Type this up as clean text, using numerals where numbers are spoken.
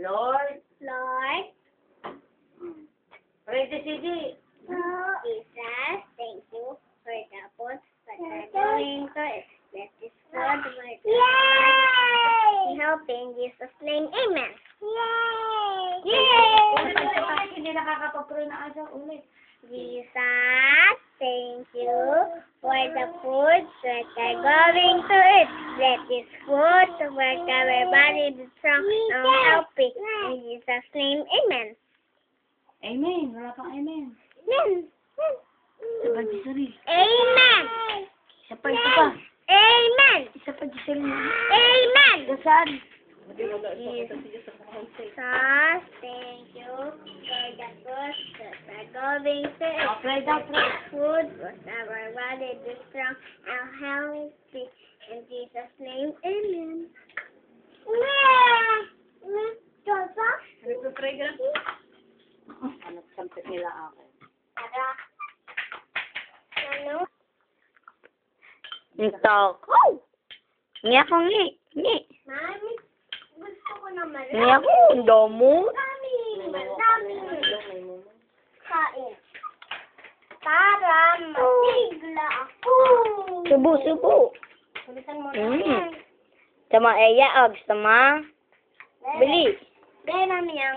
Lord. Lord. Pray to CD. Jesus, thank you for the food that we're going to eat. Let this food work. Yay! Help in Jesus' name. Amen. Yay! Ulit. Hindi nakakapag-pray na asa. Ulit. Jesus, thank you for the food that we're going to eat. Let this food work our body be strong and healthy. In Jesus' name. Amen. Amen. Wala pang amen. Amen. Sabay di sari. Amen. Isa pa, isa pa. Amen. Isa pa di sari. Amen. Dasaan. Jesus, thank you for the food that we're going to eat. Pray daw, pray. Food was our body be strong and healthy. In Jesus' name, amen. Nagpapray ka na? Ano, sampit nila ako. Tara. Ano? Ito ko. Ngi ako, ngi. Ngi. Mami, gusto ko na malaki. Ngi ako, ang damo. Dami. Kain. Para matigla ako. Subo, subo. Bilisan mo na. Sama Eya, gusto mo? Bili. Gaya namin yan.